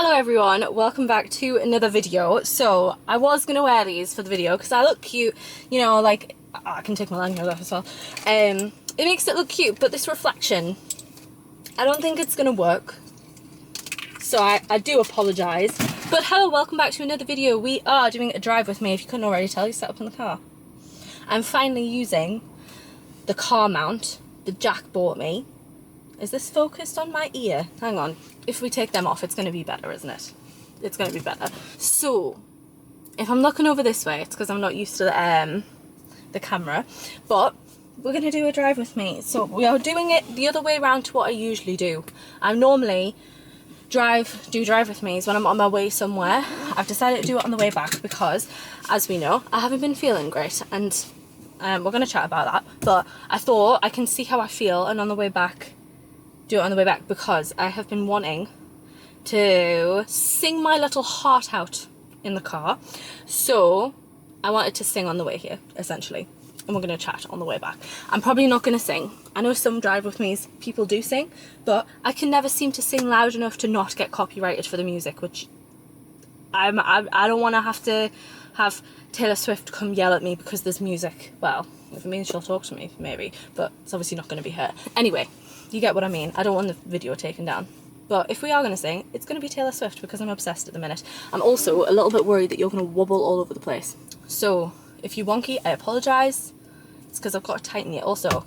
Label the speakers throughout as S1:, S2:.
S1: Hello everyone, welcome back to another video. So I was gonna wear these for the video because I look cute, you know, like I can take my lanyard off as well. It makes it look cute, but this reflection, I don't think it's gonna work, so I do apologize. But hello, welcome back to another video. We are doing a drive with me. If you couldn't already tell, you set up in the car. I'm finally using the car mount that Jack bought me. Is this focused on my ear? Hang on. If we take them off, it's going to be better, isn't it? It's going to be better. So, if I'm looking over this way, it's because I'm not used to the camera. But we're going to do a drive with me. So, we are doing it the other way around to what I usually do. I normally do drive with me when I'm on my way somewhere. I've decided to do it on the way back because, as we know, I haven't been feeling great. And we're going to chat about that. But I thought I can see how I feel, and on the way back, do it on the way back, because I have been wanting to sing my little heart out in the car. So I wanted to sing on the way here, essentially, and we're going to chat on the way back. I'm probably not going to sing. I know some drive with me's people do sing, but I can never seem to sing loud enough to not get copyrighted for the music, which I don't want to have Taylor Swift come yell at me because there's music. Well, if it means she'll talk to me, maybe, but it's obviously not going to be her. Anyway, you get what I mean. I don't want the video taken down. But if we are going to sing, it's going to be Taylor Swift because I'm obsessed at the minute. I'm also a little bit worried that you're going to wobble all over the place. So if you wonky, I apologise. It's because I've got to tighten it. Also,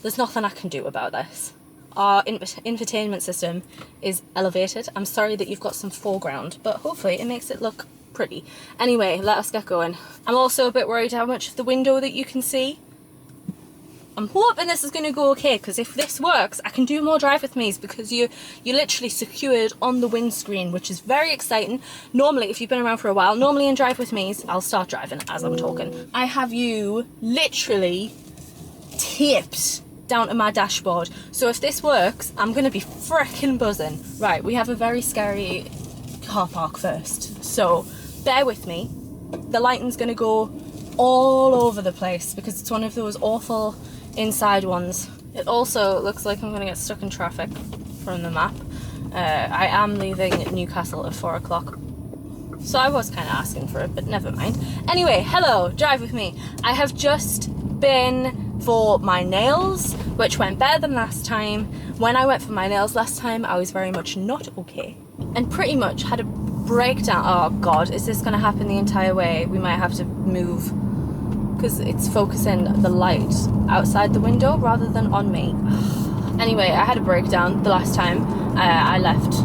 S1: there's nothing I can do about this. Our infotainment system is elevated. I'm sorry that you've got some foreground, but hopefully it makes it look pretty. Anyway, let us get going. I'm also a bit worried how much of the window that you can see. I'm hoping this is going to go okay, because if this works, I can do more drive with me's, because you're literally secured on the windscreen, which is very exciting. Normally, if you've been around for a while, normally in drive with me's, I'll start driving as I'm talking. I have you literally taped down to my dashboard. So if this works, I'm going to be frickin' buzzing. Right, we have a very scary car park first. So bear with me. The lighting's going to go all over the place because it's one of those awful inside ones. It also looks like I'm going to get stuck in traffic from the map. I am leaving Newcastle at 4 o'clock. So I was kind of asking for it, but never mind. Anyway, hello, drive with me. I have just been for my nails, which went better than last time. When I went for my nails last time, I was very much not okay. And pretty much had a breakdown. Oh God, is this going to happen the entire way? We might have to move, because it's focusing the light outside the window rather than on me. Anyway, I had a breakdown the last time I left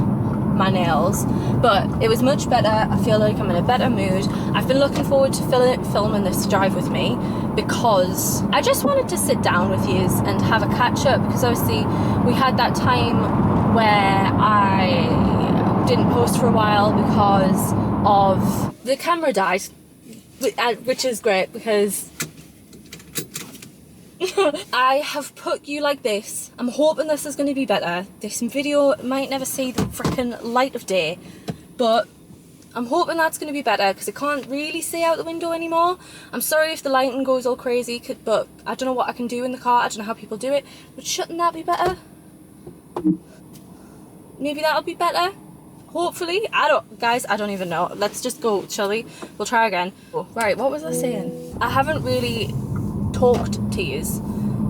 S1: my nails, but it was much better. I feel like I'm in a better mood. I've been looking forward to filming this drive with me because I just wanted to sit down with you and have a catch up, because obviously we had that time where I didn't post for a while because of the camera died. Which is great because I have put you like this. I'm hoping this is going to be better. This video might never see the freaking light of day, but I'm hoping that's going to be better because I can't really see out the window anymore. I'm sorry if the lighting goes all crazy, but I don't know what I can do in the car. I don't know how people do it, but shouldn't that be better? Maybe that'll be better. Hopefully. Guys, I don't even know. Let's just go, shall we? We'll try again. Right, what was I saying? I haven't really talked to yous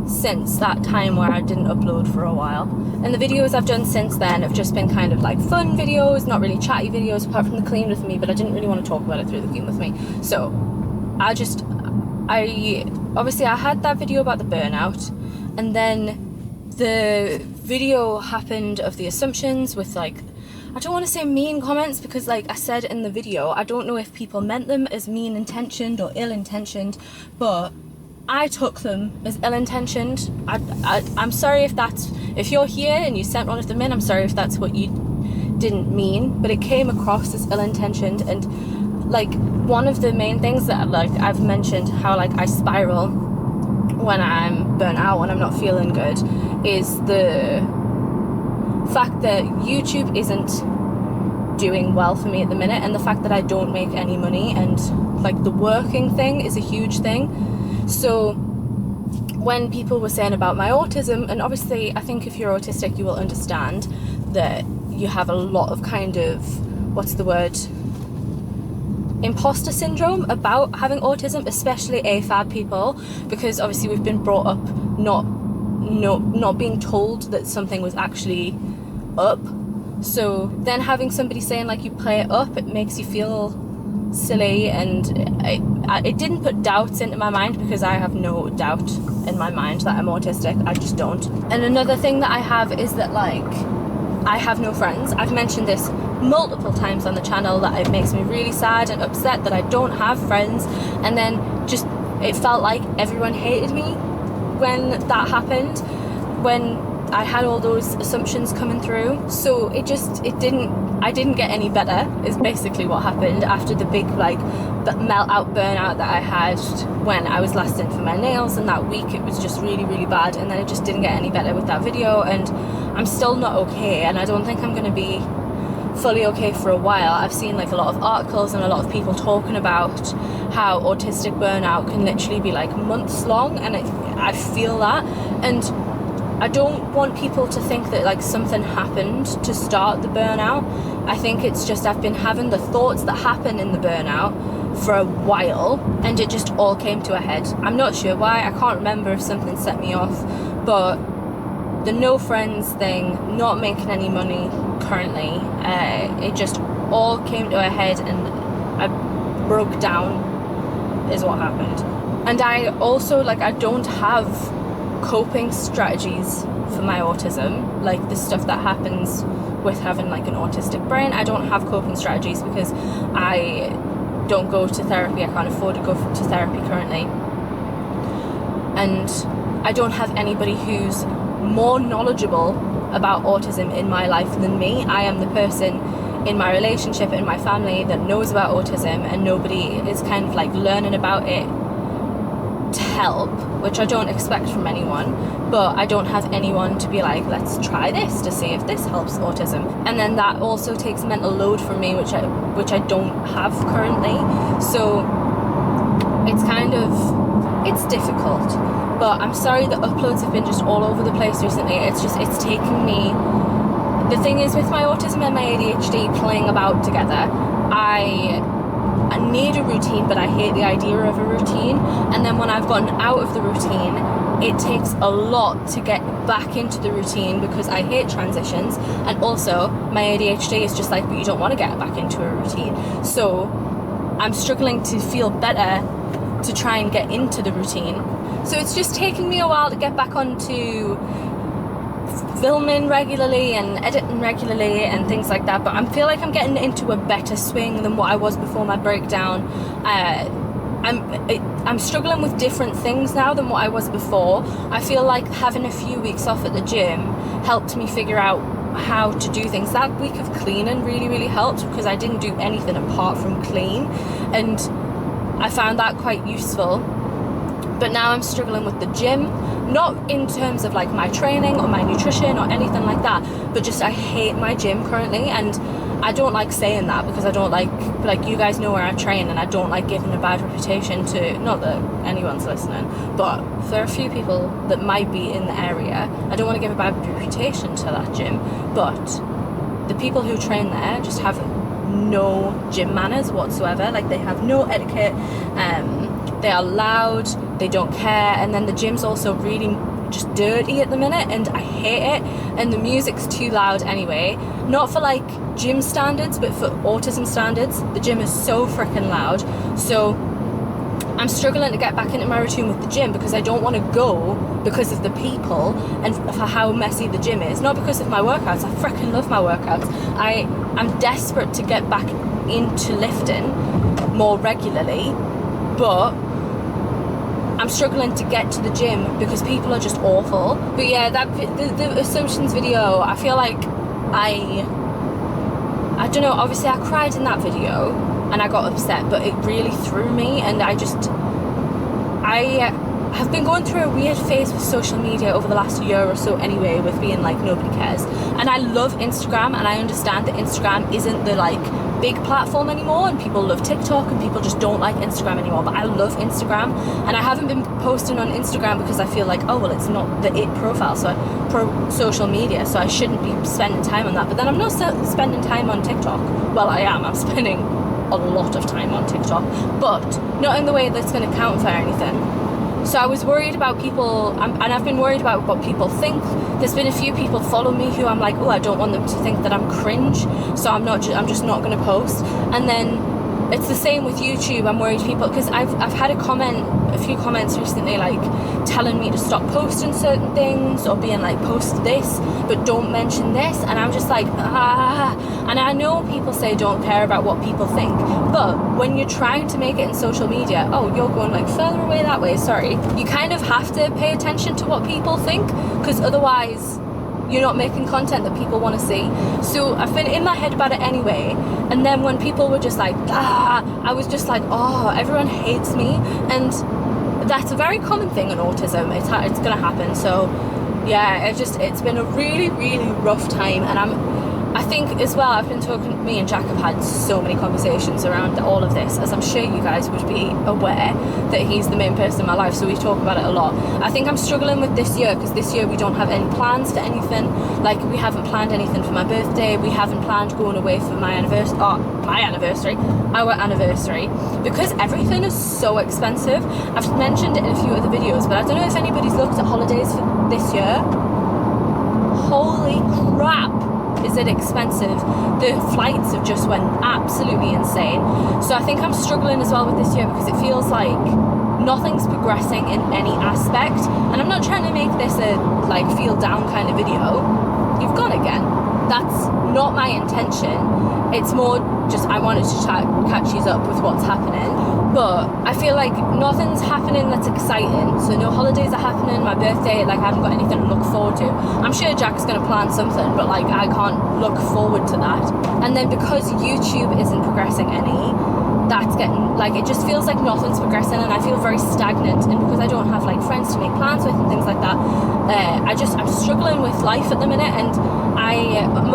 S1: since that time where I didn't upload for a while. And the videos I've done since then have just been kind of like fun videos, not really chatty videos apart from the clean with me, but I didn't really want to talk about it through the clean with me. So, obviously I had that video about the burnout, and then the video happened of the assumptions with, like, I don't want to say mean comments because, like I said in the video, I don't know if people meant them as mean-intentioned or ill-intentioned, but I took them as ill-intentioned. I'm sorry if you're here and you sent one of them in, I'm sorry if that's what you didn't mean, but it came across as ill-intentioned. And, like, one of the main things that, like, I've mentioned how, like, I spiral when I'm burnt out, when I'm not feeling good, is the fact that YouTube isn't doing well for me at the minute, and the fact that I don't make any money, and like the working thing is a huge thing. So when people were saying about my autism, and obviously I think if you're autistic you will understand that you have a lot of kind of, what's the word, imposter syndrome about having autism, especially AFAB people, because obviously we've been brought up not being told that something was actually up. So then having somebody saying like you play it up, it makes you feel silly, and it didn't put doubts into my mind, because I have no doubt in my mind that I'm autistic. I just don't. And another thing that I have is that, like, I have no friends. I've mentioned this multiple times on the channel, that it makes me really sad and upset that I don't have friends. And then just, it felt like everyone hated me when that happened, when I had all those assumptions coming through. So I didn't get any better, is basically what happened after the big, like, melt out burnout that I had when I was last in for my nails, and that week it was just really, really bad. And then it just didn't get any better with that video, and I'm still not okay, and I don't think I'm going to be fully okay for a while. I've seen like a lot of articles and a lot of people talking about how autistic burnout can literally be like months long, and I feel that, and I don't want people to think that like something happened to start the burnout. I think it's just I've been having the thoughts that happen in the burnout for a while, and it just all came to a head. I'm not sure why. I can't remember if something set me off, but the no friends thing, not making any money currently, it just all came to a head, and I broke down is what happened. And I also, like, I don't have coping strategies for my autism, like the stuff that happens with having like an autistic brain. I don't have coping strategies because I don't go to therapy. I can't afford to go to therapy currently, and I don't have anybody who's more knowledgeable about autism in my life than me. I am the person in my relationship, in my family, that knows about autism, and nobody is kind of like learning about it to help, which I don't expect from anyone, but I don't have anyone to be like, let's try this to see if this helps autism. And then that also takes mental load from me, which I don't have currently. So it's kind of, it's difficult. But I'm sorry the uploads have been just all over the place recently. It's taken me, the thing is with my autism and my ADHD playing about together, I need a routine, but I hate the idea of a routine. And then when I've gotten out of the routine, it takes a lot to get back into the routine, because I hate transitions. And also my ADHD is just like, but you don't want to get back into a routine. So I'm struggling to feel better to try and get into the routine. So it's just taking me a while to get back onto filming regularly and editing regularly and things like that, but I feel like I'm getting into a better swing than what I was before my breakdown. I'm struggling with different things now than what I was before. I feel like having a few weeks off at the gym helped me figure out how to do things. That week of cleaning really, really helped, because I didn't do anything apart from clean, and I found that quite useful. But now I'm struggling with the gym, not in terms of like my training or my nutrition or anything like that, but just I hate my gym currently. And I don't like saying that, because I don't like you guys know where I train, and I don't like giving a bad reputation to, not that anyone's listening, but for a few people that might be in the area, I don't want to give a bad reputation to that gym. But the people who train there just have no gym manners whatsoever. Like, they have no etiquette, they are loud, they don't care, and then the gym's also really just dirty at the minute, and I hate it. And the music's too loud anyway, not for like gym standards, but for autism standards. The gym is so freaking loud. So I'm struggling to get back into my routine with the gym, because I don't want to go because of the people and for how messy the gym is, not because of my workouts. I freaking love my workouts. I'm desperate to get back into lifting more regularly, but I'm struggling to get to the gym because people are just awful. But yeah, the assumptions video, I feel like I don't know, obviously I cried in that video and I got upset, but it really threw me. And I have been going through a weird phase with social media over the last year or so anyway, with being like, nobody cares. And I love Instagram, and I understand that Instagram isn't the like big platform anymore, and people love TikTok and people just don't like Instagram anymore. But I love Instagram, and I haven't been posting on Instagram because I feel like, oh well, it's not the it profile, so social media, so I shouldn't be spending time on that. But then I'm not spending time on TikTok. Well, I'm spending a lot of time on TikTok, but not in the way that's going to count for anything. So I was worried about people, and I've been worried about what people think. There's been a few people follow me who I'm like, oh, I don't want them to think that I'm cringe, so I'm just not going to post. And then it's the same with YouTube. I'm worried people, because I've had a few comments recently, like telling me to stop posting certain things, or being like, post this but don't mention this, and I'm just like, and I know people say don't care about what people think, but when you're trying to make it in social media, oh, you're going like further away that way, sorry, you kind of have to pay attention to what people think, because otherwise you're not making content that people want to see. So I've been in my head about it anyway, and then when people were just like, I was just like, oh, everyone hates me, and that's a very common thing in autism. It's gonna happen. So yeah, it's been a really, really rough time, and I think as well, I've been talking, me and Jack have had so many conversations around all of this, as I'm sure you guys would be aware that he's the main person in my life, so we talk about it a lot. I think I'm struggling with this year, because this year we don't have any plans for anything. Like, we haven't planned anything for my birthday, we haven't planned going away for our anniversary, because everything is so expensive. I've mentioned it in a few other videos, but I don't know if anybody's looked at holidays for this year. Holy crap, is it expensive. The flights have just went absolutely insane. So I think I'm struggling as well with this year, because it feels like nothing's progressing in any aspect. And I'm not trying to make this a like feel down kind of video. You've gone again. That's not my intention. It's more just I wanted to catch you up with what's happening. But I feel like nothing's happening that's exciting. So no holidays are happening. My birthday, like, I haven't got anything to look forward to. I'm sure Jack's going to plan something, but like, I can't look forward to that. And then because YouTube isn't progressing any, that's getting, like, it just feels like nothing's progressing, and I feel very stagnant. And because I don't have like friends to make plans with and things like that, I'm struggling with life at the minute. And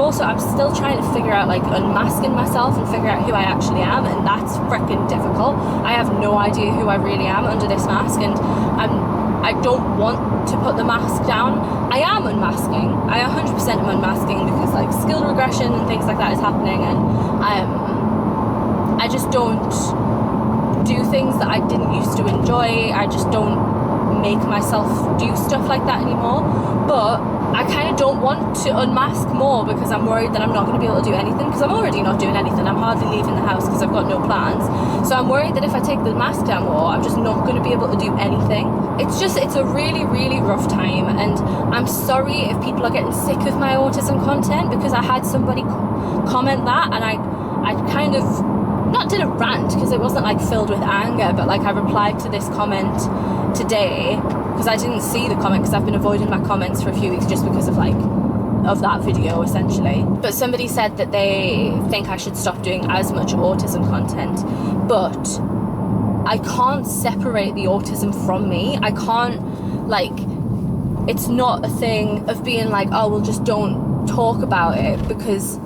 S1: I'm still trying to figure out, like, unmasking myself and figure out who I actually am, and that's freaking difficult. I have no idea who I really am under this mask, and I don't want to put the mask down. I am unmasking. I 100% am unmasking, because like skill regression and things like that is happening, and I just don't do things that I didn't used to enjoy. I just don't make myself do stuff like that anymore. But I kind of don't want to unmask more, because I'm worried that I'm not going to be able to do anything, because I'm already not doing anything. I'm hardly leaving the house because I've got no plans. So I'm worried that if I take the mask down more, I'm just not going to be able to do anything. It's a really, really rough time, and I'm sorry if people are getting sick of my autism content, because I had somebody comment that, and I kind of not did a rant, because it wasn't like filled with anger, but like I replied to this comment today, because I didn't see the comment, because I've been avoiding my comments for a few weeks just because of that video essentially. But somebody said that they think I should stop doing as much autism content, but I can't separate the autism from me. I can't, like, it's not a thing of being like, oh, well, just don't talk about it, because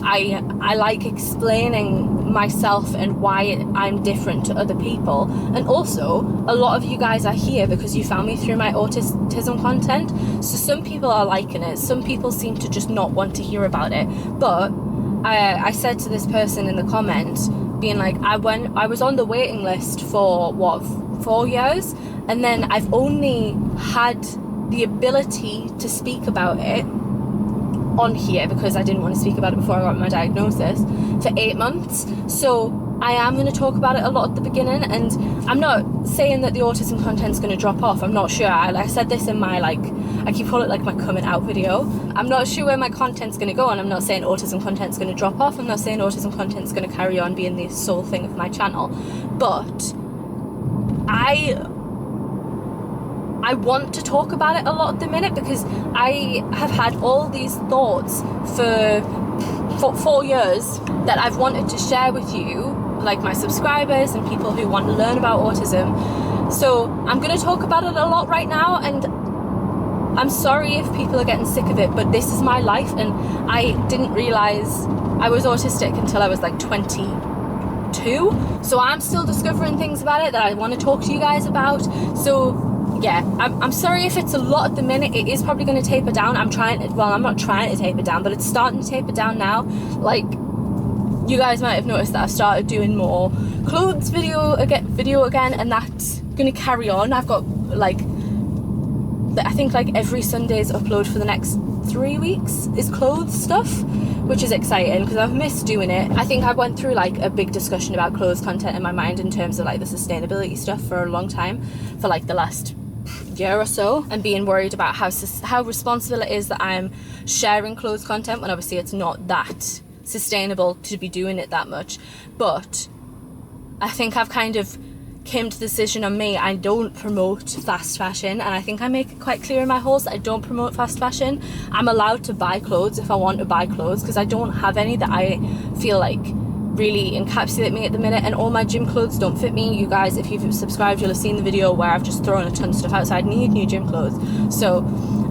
S1: I like explaining myself and why I'm different to other people. And also, a lot of you guys are here because you found me through my autism content. So some people are liking it. Some people seem to just not want to hear about it. But I said to this person in the comment, being like, I was on the waiting list for 4 years, and then I've only had the ability to speak about it on here, because I didn't want to speak about it before I got my diagnosis, for 8 months. So I am going to talk about it a lot at the beginning, and I'm not saying that the autism content's going to drop off. I'm not sure. I said this in my, like, I keep calling it like my coming out video. I'm not sure where my content's going to go, and I'm not saying autism content's going to drop off. I'm not saying autism content's going to carry on being the sole thing of my channel, but I want to talk about it a lot at the minute, because I have had all these thoughts for 4 years that I've wanted to share with you, like my subscribers and people who want to learn about autism. So I'm going to talk about it a lot right now, and I'm sorry if people are getting sick of it, but this is my life, and I didn't realise I was autistic until I was like 22. So I'm still discovering things about it that I want to talk to you guys about. So yeah, I'm sorry if it's a lot at the minute. It is probably going to taper down. I'm not trying to taper down, but it's starting to taper down now. Like, you guys might have noticed that I've started doing more clothes video again, and that's going to carry on. I've got like, I think like every Sunday's upload for the next 3 weeks is clothes stuff, which is exciting because I've missed doing it. I think I went through like a big discussion about clothes content in my mind in terms of like the sustainability stuff for a long time, for like the last year or so, and being worried about how responsible it is that I'm sharing clothes content when obviously it's not that sustainable to be doing it that much. But I think I've kind of came to the decision on me. I don't promote fast fashion, and I think I make it quite clear in my posts that I don't promote fast fashion. I'm allowed to buy clothes if I want to buy clothes, because I don't have any that I feel like really encapsulate me at the minute, and all my gym clothes don't fit me. You guys, if you've subscribed, you'll have seen the video where I've just thrown a ton of stuff outside. I need new gym clothes. So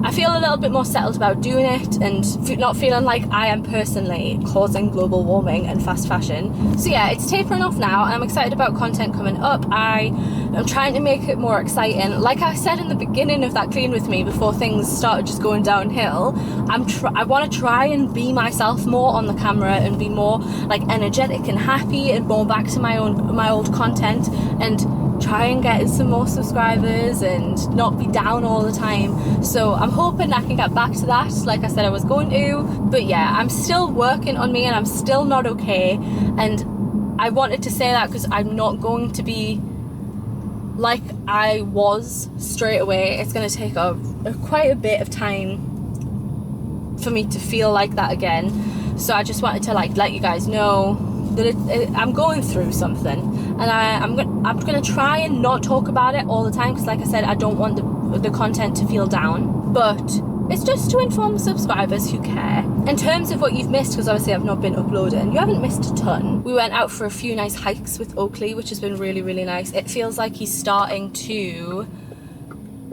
S1: I feel a little bit more settled about doing it and not feeling like I am personally causing global warming and fast fashion. So yeah, it's tapering off now, and I'm excited about content coming up. I am trying to make it more exciting. Like I said in the beginning of that clean with me, before things started just going downhill, I want to try and be myself more on the camera and be more like energetic and happy and more back to my old content, and try and get some more subscribers and not be down all the time. So I'm hoping I can get back to that, like I said I was going to. But yeah, I'm still working on me, and I'm still not okay, and I wanted to say that because I'm not going to be like I was straight away. It's going to take quite a bit of time for me to feel like that again. So I just wanted to like let you guys know that I'm going through something, and I'm going to try and not talk about it all the time, because like I said, I don't want the content to feel down, but it's just to inform subscribers who care. In terms of what you've missed, because obviously I've not been uploading, you haven't missed a ton. We went out for a few nice hikes with Oakley, which has been really, really nice. It feels like he's starting to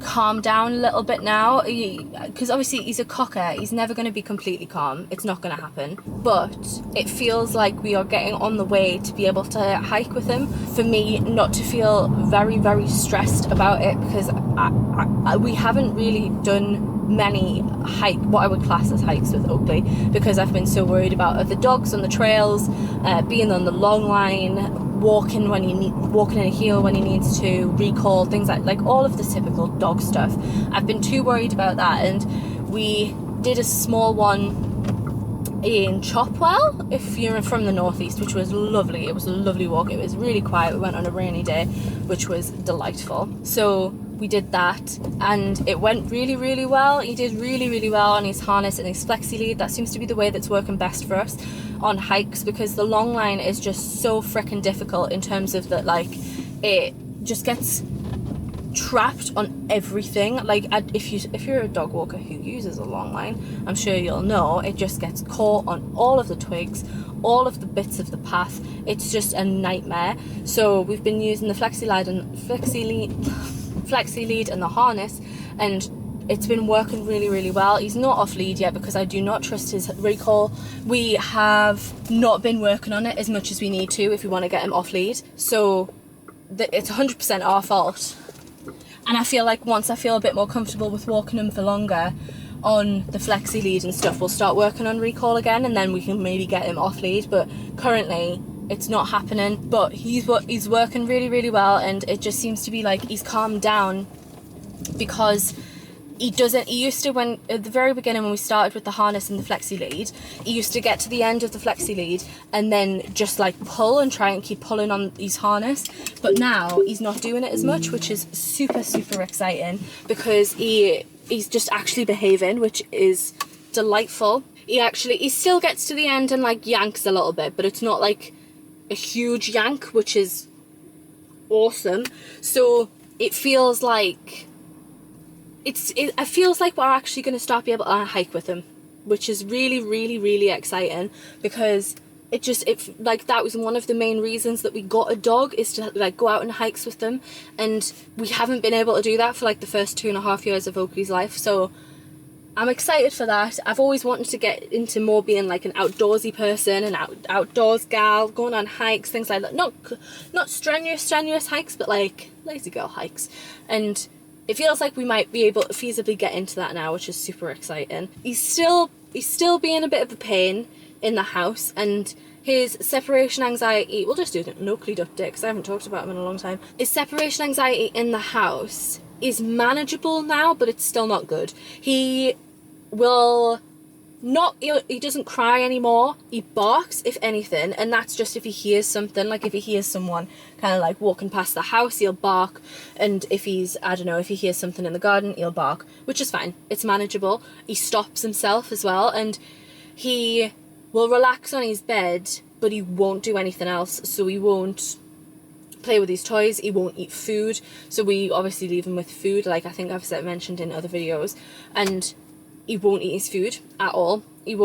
S1: calm down a little bit now, because obviously he's a cocker. He's never going to be completely calm. It's not going to happen, but it feels like we are getting on the way to be able to hike with him. For me not to feel very, very stressed about it, because we haven't really done many what I would class as hikes with Oakley, because I've been so worried about other dogs on the trails, being on the long line, walking in a heel when he needs to, recall, things like all of the typical dog stuff. I've been too worried about that, and we did a small one in Chopwell, if you're from the northeast, which was lovely. It was a lovely walk. It was really quiet. We went on a rainy day, which was delightful. So we did that, and it went really, really well. He did really, really well on his harness and his flexi lead. That seems to be the way that's working best for us on hikes, because the long line is just so freaking difficult in terms of that, like, it just gets trapped on everything. Like, if you're a dog walker who uses a long line, I'm sure you'll know it just gets caught on all of the twigs, all of the bits of the path. It's just a nightmare. So we've been using the flexi lead and the harness, and it's been working really, really well. He's not off lead yet because I do not trust his recall. We have not been working on it as much as we need to if we want to get him off lead. So it's 100% our fault. And I feel like once I feel a bit more comfortable with walking him for longer on the flexi lead and stuff, we'll start working on recall again, and then we can maybe get him off lead. But currently it's not happening. But he's working really, really well, and it just seems to be like he's calmed down, because he used to, when at the very beginning when we started with the harness and the flexi lead, he used to get to the end of the flexi lead and then just like pull and try and keep pulling on his harness. But now he's not doing it as much, which is super, super exciting, because he's just actually behaving, which is delightful. He still gets to the end and like yanks a little bit, but it's not like a huge yank, which is awesome. So it feels like it feels like we're actually going to start be able to hike with him, which is really, really, really exciting, because it like that was one of the main reasons that we got a dog, is to like go out on hikes with them, and we haven't been able to do that for like the first 2.5 years of Oakley's life. So I'm excited for that. I've always wanted to get into more being like an outdoorsy person, an outdoors gal, going on hikes, things like that. Not strenuous hikes, but like lazy girl hikes. And it feels like we might be able to feasibly get into that now, which is super exciting. He's still being a bit of a pain in the house, and his separation anxiety, we'll just do an Oakley update because I haven't talked about him in a long time. His separation anxiety in the house is manageable now, but it's still not good. He doesn't cry anymore. He barks, if anything, and that's just if he hears something. Like if he hears someone kind of like walking past the house, he'll bark. And if he's, I don't know, if he hears something in the garden, he'll bark, which is fine. It's manageable. He stops himself as well, and he will relax on his bed, but he won't do anything else. So he won't play with his toys, he won't eat food, so we obviously leave him with food, like I think I've mentioned in other videos, and he won't eat his food at all. He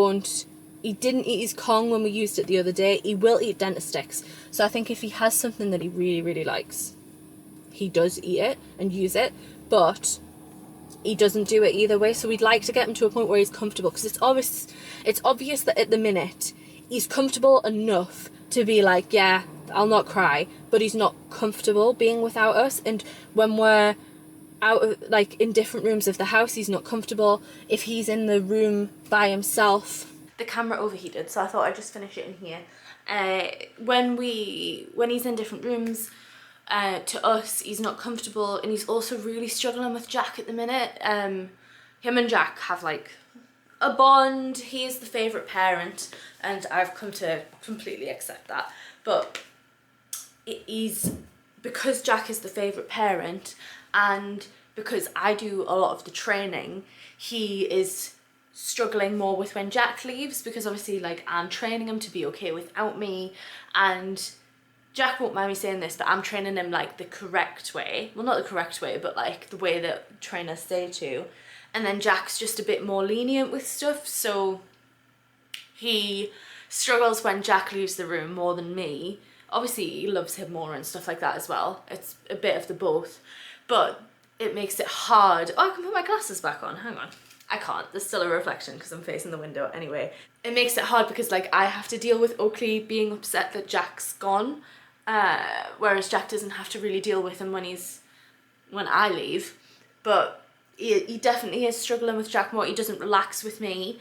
S1: didn't eat his Kong when we used it the other day. He will eat dentist sticks, so I think if he has something that he really, really likes, he does eat it and use it, but he doesn't do it either way. So we'd like to get him to a point where he's comfortable, because it's obvious that at the minute he's comfortable enough to be like, yeah, I'll not cry, but he's not comfortable being without us. And when we're out of, like, in different rooms of the house, he's not comfortable. If he's in the room by himself, the camera overheated, so I thought I'd just finish it in here. When he's in different rooms, to us, he's not comfortable, and he's also really struggling with Jack at the minute. Him and Jack have like a bond. He is the favourite parent, and I've come to completely accept that. But because Jack is the favourite parent, and because I do a lot of the training, he is struggling more with when Jack leaves, because obviously like I'm training him to be okay without me, and Jack won't mind me saying this, but I'm training him like the correct way. Well, not the correct way, but like the way that trainers say to. And then Jack's just a bit more lenient with stuff, so he struggles when Jack leaves the room more than me. Obviously he loves him more and stuff like that as well. It's a bit of the both, but it makes it hard. Oh, I can put my glasses back on, hang on. I can't, there's still a reflection because I'm facing the window anyway. It makes it hard because like I have to deal with Oakley being upset that Jack's gone, whereas Jack doesn't have to really deal with him when I leave. But he definitely is struggling with Jack more. He doesn't relax with me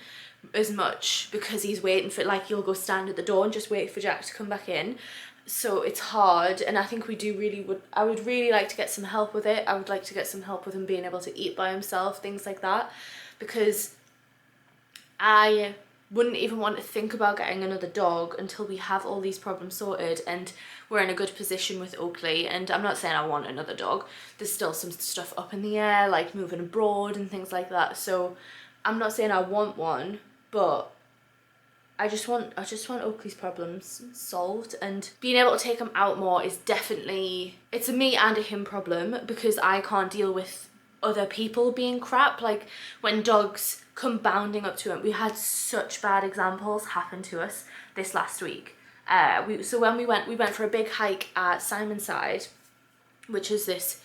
S1: as much because he's waiting for, like, he'll go stand at the door and just wait for Jack to come back in. So it's hard, and I think I would really like to get some help with it. I would like to get some help with him being able to eat by himself, things like that, because I wouldn't even want to think about getting another dog until we have all these problems sorted and we're in a good position with Oakley. And I'm not saying I want another dog. There's still some stuff up in the air, like moving abroad and things like that. So I'm not saying I want one, but I just want Oakley's problems solved, and being able to take him out more is definitely, it's a me and a him problem, because I can't deal with other people being crap. Like when dogs come bounding up to him, we had such bad examples happen to us this last week. So when we went for a big hike at Simonside, which is this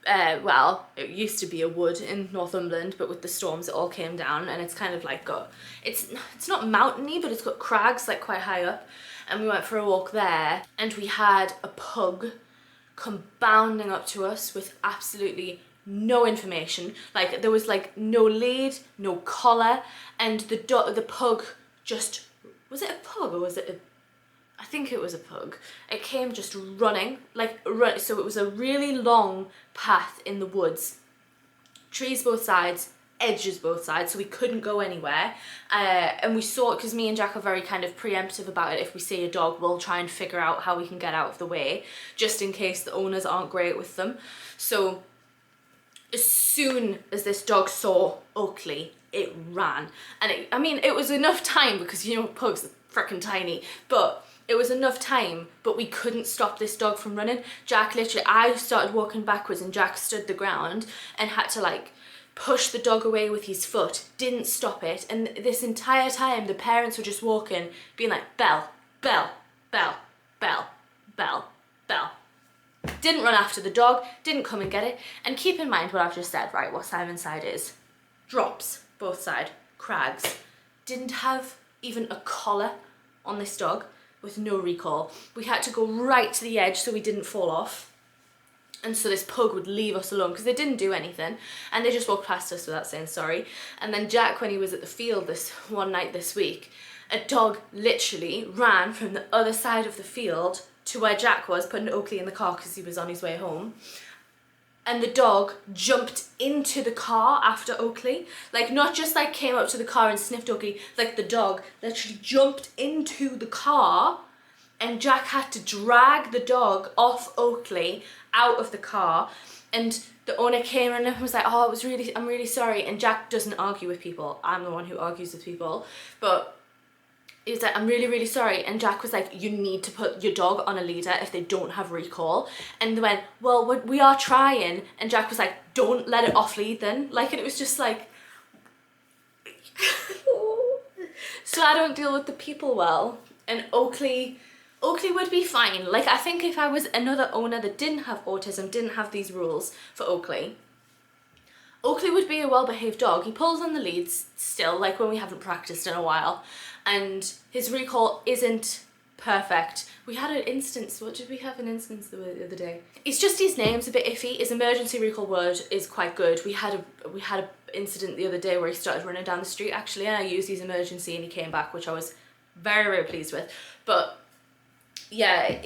S1: well, it used to be a wood in Northumberland, but with the storms it all came down, and it's kind of like it's not mountainy, but it's got crags like quite high up. And we went for a walk there, and we had a pug come bounding up to us with absolutely no information. Like there was like no lead, no collar, and the pug just, was it a pug or was it I think it was a pug. It came just running, so it was a really long path in the woods. Trees both sides, edges both sides, so we couldn't go anywhere. And we saw it, because me and Jack are very kind of preemptive about it. If we see a dog, we'll try and figure out how we can get out of the way, just in case the owners aren't great with them. So as soon as this dog saw Oakley, it ran. And it was enough time, because, you know, pugs are freaking tiny, but it was enough time, but we couldn't stop this dog from running. Jack literally, I started walking backwards and Jack stood the ground and had to like push the dog away with his foot, didn't stop it. And this entire time the parents were just walking, being like, bell, bell, bell, bell, bell, bell. Didn't run after the dog, didn't come and get it. And keep in mind what I've just said, right, what Simonside is. Drops. both side, crags. Didn't have even a collar on this dog, with no recall. We had to go right to the edge so we didn't fall off. And so this pug would leave us alone because they didn't do anything and they just walked past us without saying sorry. And then Jack, when he was at the field this one night this week, a dog literally ran from the other side of the field to where Jack was, putting Oakley in the car because he was on his way home. And the dog jumped into the car after Oakley. Like, not just like came up to the car and sniffed Oakley, like the dog literally jumped into the car, and Jack had to drag the dog off Oakley out of the car. And the owner came in and was like, oh, I'm really sorry. And Jack doesn't argue with people. I'm the one who argues with people. But he was like, I'm really, really sorry. And Jack was like, you need to put your dog on a leader if they don't have recall. And they went, well, we are trying. And Jack was like, don't let it off lead then. Like, and it was just like, so I don't deal with the people well. And Oakley would be fine. Like, I think if I was another owner that didn't have autism, didn't have these rules for Oakley would be a well-behaved dog. He pulls on the leads still, like when we haven't practiced in a while, and his recall isn't perfect. We had an instance, what did we have an instance the other day? It's just his name's a bit iffy. His emergency recall word is quite good. We had a incident the other day where he started running down the street actually, and I used his emergency and he came back, which I was very, very pleased with. But yeah,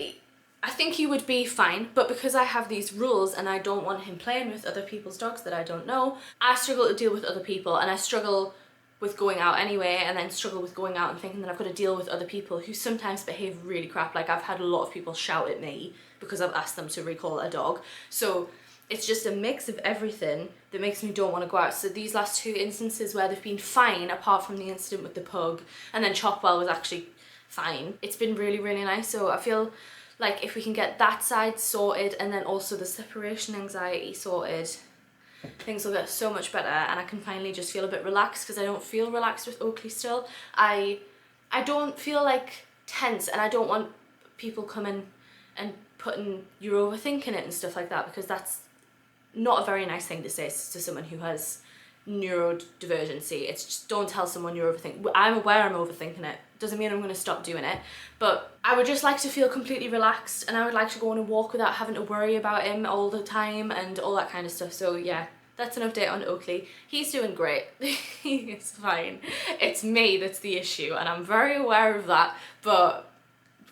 S1: I think he would be fine, but because I have these rules and I don't want him playing with other people's dogs that I don't know, I struggle to deal with other people, and I struggle with going out anyway, and then struggle with going out and thinking that I've got to deal with other people who sometimes behave really crap. Like, I've had a lot of people shout at me because I've asked them to recall a dog. So it's just a mix of everything that makes me don't want to go out. So these last two instances where they've been fine, apart from the incident with the pug, and then Chopwell was actually fine, it's been really, really nice. So I feel like if we can get that side sorted and then also the separation anxiety sorted, things will get so much better, and I can finally just feel a bit relaxed, because I don't feel relaxed with Oakley still. I don't feel like tense, and I don't want people coming and putting you're overthinking it and stuff like that, because that's not a very nice thing to say to someone who has neurodivergency. It's just, don't tell someone you're overthinking. I'm aware I'm overthinking it. Doesn't mean I'm going to stop doing it, but I would just like to feel completely relaxed, and I would like to go on a walk without having to worry about him all the time and all that kind of stuff. So yeah, that's an update on Oakley. He's doing great. He's fine. It's me that's the issue, and I'm very aware of that, but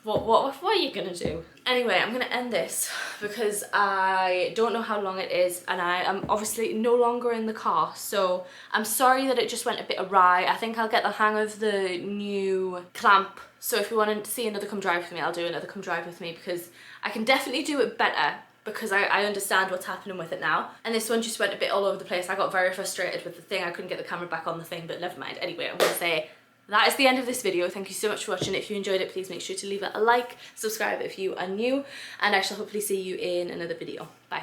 S1: what are you gonna do? Anyway, I'm gonna end this because I don't know how long it is, and I am obviously no longer in the car, so I'm sorry that it just went a bit awry. I think I'll get the hang of the new clamp, so if you want to see another come drive with me, I'll do another come drive with me, because I can definitely do it better, because I understand what's happening with it now. And this one just went a bit all over the place. I got very frustrated with the thing. I couldn't get the camera back on the thing, but never mind. Anyway, I'm gonna say that is the end of this video. Thank you so much for watching. If you enjoyed it, please make sure to leave it a like, subscribe if you are new, and I shall hopefully see you in another video. Bye.